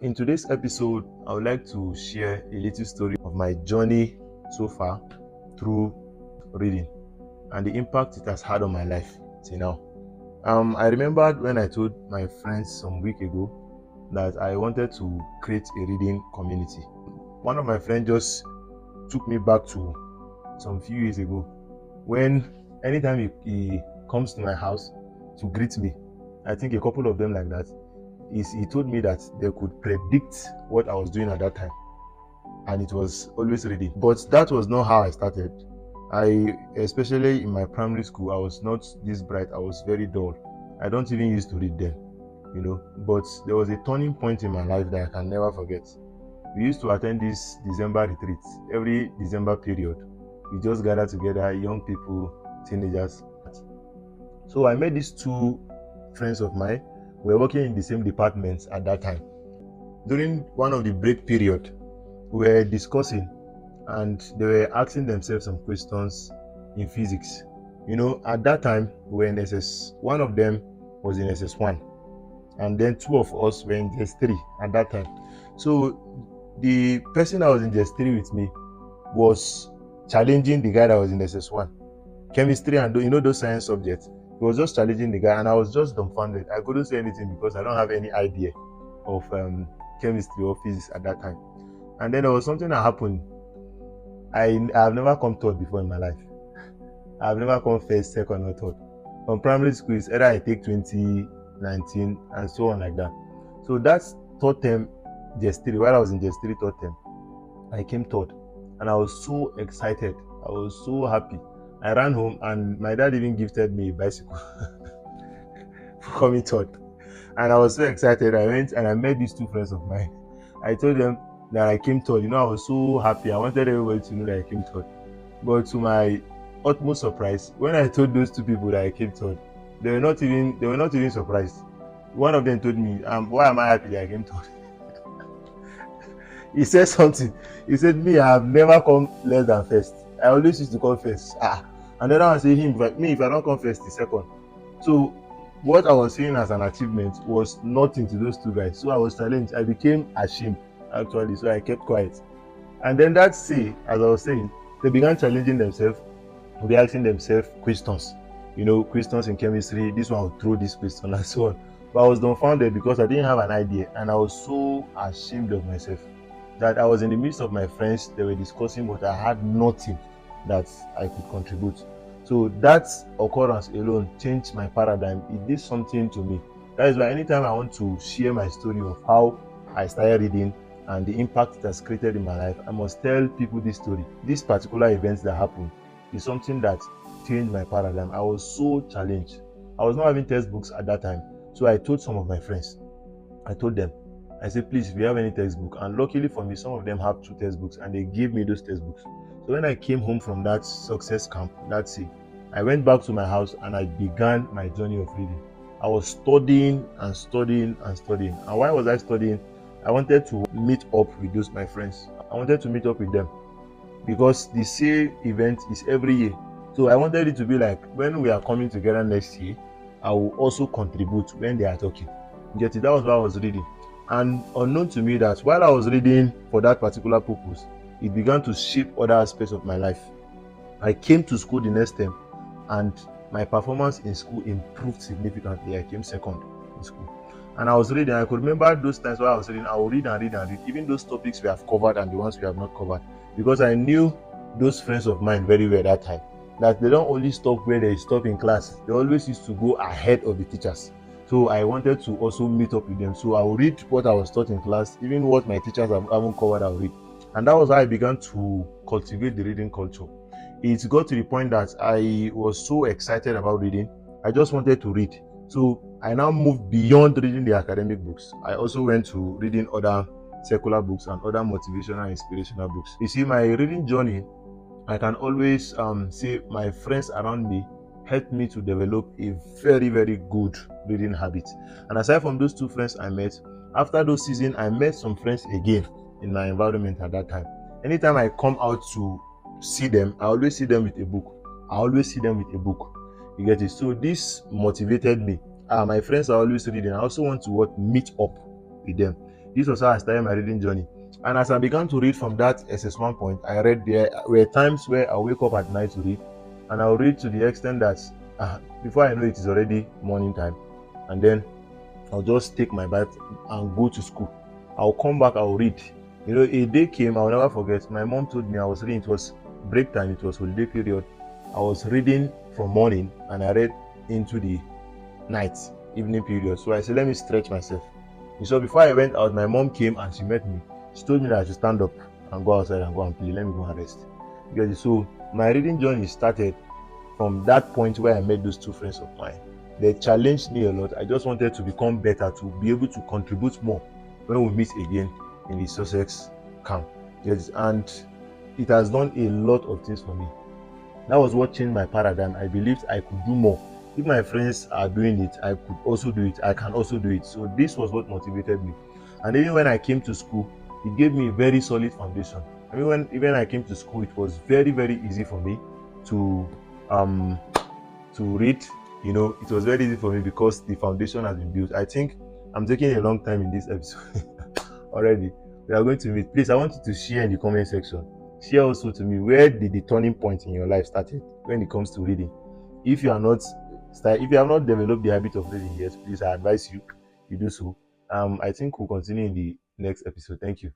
In today's episode, I would like to share a little story of my journey so far through reading and the impact it has had on my life till now. I remembered when I told my friends some week ago that I wanted to create a reading community. One of my friends just took me back to some few years ago when anytime he comes to my house to greet me, I think a couple of them like that, he told me that they could predict what I was doing at that time, and it was always reading. But that was not how I started. Especially in my primary school, I was not this bright. I was very dull. I don't even used to read then. But there was a turning point in my life that I can never forget. We used to attend this December retreat every December period. We just gather together, young people, teenagers. So I met these two friends of mine. We were working in the same department at that time. During one of the break period, we were discussing and they were asking themselves some questions in physics. At that time, we were in SS. One of them was in SS1, and then two of us were in SS3 at that time. So the person that was in SS3 with me was challenging the guy that was in SS1. Chemistry and those science subjects. He was just challenging the guy, and I was just dumbfounded. I couldn't say anything because I don't have any idea of chemistry or physics at that time. And then there was something that happened. I have never come third before in my life. I've never come first, second, or third. From primary school, it's either I take 2019 and so on like that. So that's third term, GS3. While I was in GS3 third term, I came third, and I was so excited. I was so happy. I ran home, and my dad even gifted me a bicycle for coming third. And I was so excited. I went and I met these two friends of mine. I told them that I came third. I was so happy. I wanted everybody to know that I came third. But to my utmost surprise, when I told those two people that I came third, they were not even surprised. One of them told me, why am I happy that I came third? He said something. He said, me, I have never come less than first. I always used to come first. Another one said, if I don't come first, the second. So what I was seeing as an achievement was nothing to those two guys. So I was challenged. I became ashamed, actually. So I kept quiet. And then that say, as I was saying, they began challenging themselves, be asking themselves questions. Questions in chemistry. This one will throw this question and so on. But I was dumbfounded because I didn't have an idea, and I was so ashamed of myself that I was in the midst of my friends. They were discussing, but I had nothing that I could contribute. So that occurrence alone changed my paradigm. It did something to me. That is why anytime I want to share my story of how I started reading and the impact it has created in my life, I must tell people this story. This particular event that happened is something that changed my paradigm. I was so challenged. I was not having textbooks at that time. So I told some of my friends, I told them, I said, please, if you have any textbook, and luckily for me, some of them have two textbooks, and they gave me those textbooks. So when I came home from that success camp, that's it, I went back to my house and I began my journey of reading. I was studying and studying and studying. And why was I studying? I wanted to meet up with those my friends. I wanted to meet up with them because the same event is every year. So I wanted it to be like when we are coming together next year, I will also contribute when they are talking. Get it? That was what I was reading. And unknown to me that while I was reading for that particular purpose, it began to shape other aspects of my life. I came to school the next term, and my performance in school improved significantly. I came second in school. And I was reading. I could remember those times while I was reading. I would read and read and read, even those topics we have covered and the ones we have not covered, because I knew those friends of mine very well that time. That they don't only stop where they stop in class. They always used to go ahead of the teachers. So I wanted to also meet up with them. So I would read what I was taught in class, even what my teachers haven't covered, I would read. And that was how I began to cultivate the reading culture. It got to the point that I was so excited about reading. I just wanted to read. So I now moved beyond reading the academic books. I also went to reading other secular books and other motivational, inspirational books. You see, my reading journey, I can always say my friends around me helped me to develop a very, very good reading habit. And aside from those two friends I met, after those seasons, I met some friends again in my environment at that time. Anytime I come out to see them, I always see them with a book. You get it? So this motivated me. My friends are always reading. I also want to meet up with them. This was how I started my reading journey. And as I began to read from that SS1 point, I read there were times where I wake up at night to read, and I'll read to the extent that before I know it is already morning time, and then I'll just take my bath and go to school. I'll come back, I'll read. A day came, I'll never forget. My mom told me I was reading, it was break time, it was holiday period. I was reading from morning and I read into the night, evening period. So I said, let me stretch myself. So before I went out, my mom came and she met me. She told me that I should stand up and go outside and go and play. Let me go and rest. Because so my reading journey started from that point where I met those two friends of mine. They challenged me a lot. I just wanted to become better, to be able to contribute more when we meet again in the Sussex camp. Yes, and it has done a lot of things for me. That was what changed my paradigm. I believed I could do more. If my friends are doing it, I could also do it. I can also do it. So this was what motivated me. And even when I came to school, it gave me a very solid foundation. I mean, when even I came to school, it was very, very easy for me to um read. It was very easy for me because the foundation has been built. I think I'm taking a long time in this episode already. We are going to meet. Please, I want you to share in the comment section. Share also to me, where did the turning point in your life started when it comes to reading. If you are not if you have not developed the habit of reading yet, please, I advise you do so. I think we'll continue in the next episode. Thank you.